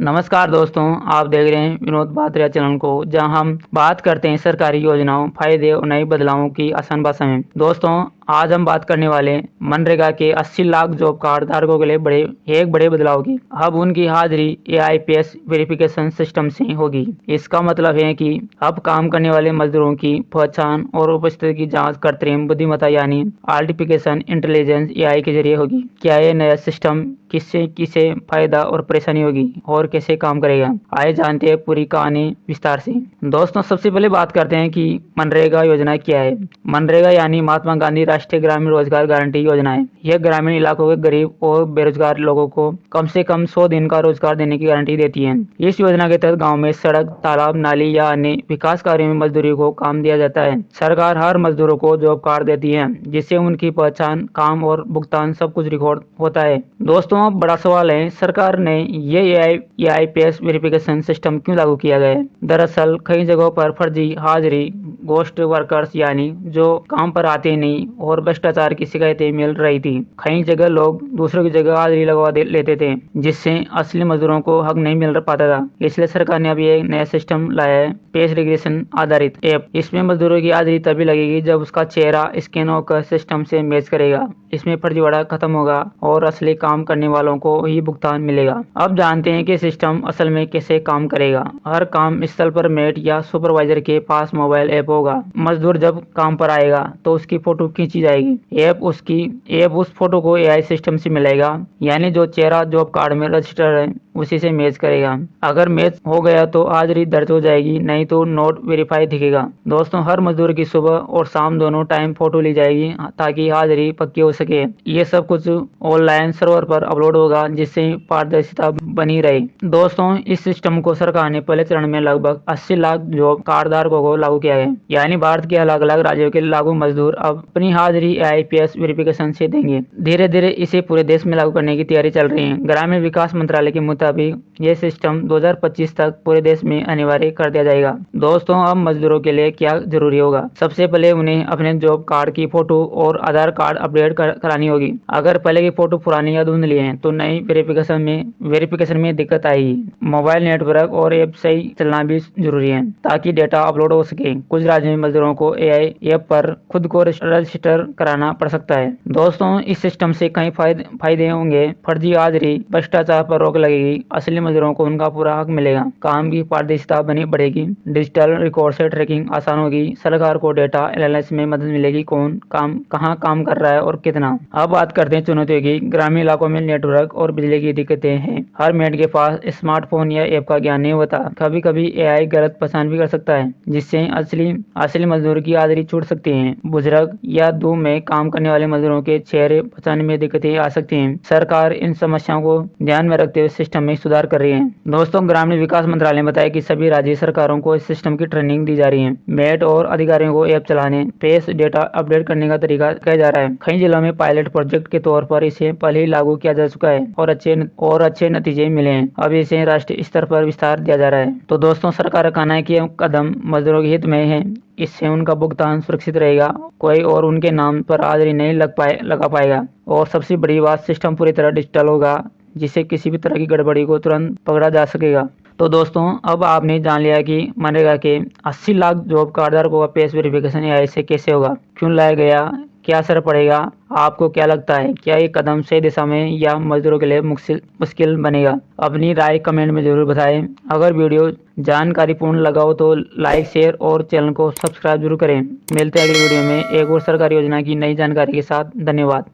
नमस्कार दोस्तों, आप देख रहे हैं विनोद बात्रिया चैनल को, जहां हम बात करते हैं सरकारी योजनाओं, फायदे और नए बदलावों की आसान भाषा में। दोस्तों, आज हम बात करने वाले हैं मनरेगा के 80 लाख जॉब कार्ड धारकों के लिए एक बड़े बदलाव की। अब उनकी हाजिरी एआईपीएस वेरिफिकेशन सिस्टम से होगी। इसका मतलब है कि अब काम करने वाले मजदूरों की पहचान और उपस्थिति की जांच कृत्रिम बुद्धिमत्ता यानी आर्टिफिशियल इंटेलिजेंस एआई के जरिए होगी। क्या यह नया सिस्टम किससे किसे फायदा और परेशानी होगी और कैसे काम करेगा, आइए जानते हैं पूरी कहानी विस्तार से। दोस्तों, सबसे पहले बात करते हैं कि मनरेगा योजना क्या है। मनरेगा यानी महात्मा गांधी राष्ट्रीय ग्रामीण रोजगार गारंटी योजना है। यह ग्रामीण इलाकों के गरीब और बेरोजगार लोगों को कम से कम 100 दिन का रोजगार देने की गारंटी देती है। इस योजना के तहत गाँव में सड़क, तालाब, नाली या अन्य विकास कार्यों में मजदूरी को काम दिया जाता है। सरकार हर मजदूरों को जॉब कार्ड देती है, जिससे उनकी पहचान, काम और भुगतान सब कुछ रिकॉर्ड होता है। दोस्तों, अब बड़ा सवाल है, सरकार ने ये एआईपीएस वेरिफिकेशन सिस्टम क्यों लागू किया गया है। दरअसल कई जगहों पर फर्जी हाजिरी, गोस्ट वर्कर्स यानी जो काम पर आते नहीं, और भ्रष्टाचार की शिकायतें मिल रही थी। कई जगह लोग दूसरों की जगह हाजिरी लगवा लेते थे, जिससे असली मजदूरों को हक नहीं मिल पाता था। इसलिए सरकार ने अभी एक नया सिस्टम लाया है, फेस रिकग्निशन आधारित ऐप। इसमें मजदूरों की हाजिरी तभी लगेगी जब उसका चेहरा स्कैन होकर सिस्टम से मैच करेगा। इसमें फर्जीवाड़ा खत्म होगा और असली काम करने वालों को ही भुगतान मिलेगा। अब जानते हैं कि सिस्टम असल में कैसे काम करेगा। हर काम स्थल पर मेट या सुपरवाइजर के पास मोबाइल ऐप होगा। मजदूर जब काम पर आएगा तो उसकी फोटो खींची जाएगी। ऐप उस फोटो को एआई सिस्टम से मिलेगा, यानी जो चेहरा जॉब कार्ड में रजिस्टर है उसी से मैच करेगा। अगर मैच हो गया तो हाजिरी दर्ज हो जाएगी, नहीं तो नोट वेरीफाई दिखेगा। दोस्तों, हर मजदूर की सुबह और शाम दोनों टाइम फोटो ली जाएगी ताकि हाजिरी पक्की हो सके। ये सब कुछ ऑनलाइन सर्वर पर अपलोड होगा, जिससे पारदर्शिता बनी रहे। दोस्तों, इस सिस्टम को सरकार ने पहले चरण में लगभग 80 लाख जॉब कार्ड धारकों को लागू किया है, यानी भारत के अलग अलग राज्यों के लागू मजदूर अब अपनी हाजिरी एआईपीएस वेरिफिकेशन से देंगे। धीरे धीरे इसे पूरे देश में लागू करने की तैयारी चल रही है। ग्रामीण विकास मंत्रालय के मुताबिक यह सिस्टम 2025 तक पूरे देश में अनिवार्य कर दिया जाएगा। दोस्तों, अब मजदूरों के लिए क्या जरूरी होगा। सबसे पहले उन्हें अपने जॉब कार्ड की फोटो और आधार कार्ड अपडेट करानी होगी। अगर पहले की फोटो पुरानी या धुंधली है तो नई वेरिफिकेशन में दिक्कत आएगी। मोबाइल नेटवर्क और ऐप सही चलना भी जरूरी है ताकि डेटा अपलोड हो सके। कुछ राज्यों में मजदूरों को एआई ऐप पर खुद को रजिस्टर कराना पड़ सकता है। दोस्तों, इस सिस्टम से कई फायदे होंगे। फर्जी हाजिरी, भ्रष्टाचार पर रोक लगेगी, असली मजदूरों को उनका पूरा हक मिलेगा, काम की पारदर्शिता बढ़ेगी, डिजिटल रिकॉर्ड से ट्रैकिंग आसान होगी, सरकार को डेटा एनालिसिस में मदद मिलेगी, कौन कहाँ काम कर रहा है और कितना। अब बात करते हैं चुनौतियों की। ग्रामीण इलाकों में नेटवर्क और बिजली की दिक्कतें हैं। हर मेट के पास स्मार्टफोन या ऐप का ज्ञान नहीं होता। कभी कभी एआई गलत पहचान भी कर सकता है, जिससे असली मजदूर की हाजिरी छूट सकती है। बुजुर्ग या दूर में काम करने वाले मजदूरों के चेहरे पहचानने में दिक्कतें आ सकती हैं। सरकार इन समस्याओं को ध्यान में रखते हुए सिस्टम में सुधार कर रही है। दोस्तों, ग्रामीण विकास मंत्रालय ने बताया कि सभी राज्य सरकारों को इस सिस्टम की ट्रेनिंग दी जा रही है। मेट और अधिकारियों को ऐप चलाने, फेस डेटा अपडेट करने का तरीका कहा जा रहा है। कई जिलों में पायलट प्रोजेक्ट के तौर पर इसे पहले ही लागू किया जा चुका है और अच्छे नतीजे मिले हैं। अब इसे राष्ट्रीय स्तर पर विस्तार दिया जा रहा है। तो दोस्तों, सरकार का कहना है कि यह कदम मजदूरों के हित में है। इससे उनका भुगतान सुरक्षित रहेगा, कोई और उनके नाम पर हाजिरी नहीं लगा पाएगा, और सबसे बड़ी बात, सिस्टम पूरी तरह डिजिटल होगा, जिससे किसी भी तरह की गड़बड़ी को तुरंत पकड़ा जा सकेगा। तो दोस्तों, अब आपने जान लिया कि मनरेगा के 80 लाख जॉब कार्डधारकों का फेस वेरिफिकेशन एआई से कैसे होगा, क्यों लाया गया, क्या असर पड़ेगा, आपको क्या लगता है, क्या ये कदम सही दिशा में या मजदूरों के लिए मुश्किल बनेगा। अपनी राय कमेंट में जरूर बताएं। अगर वीडियो जानकारीपूर्ण लगा हो तो लाइक, शेयर और चैनल को सब्सक्राइब जरूर करें। मिलते हैं अगली वीडियो में एक और सरकारी योजना की नई जानकारी के साथ। धन्यवाद।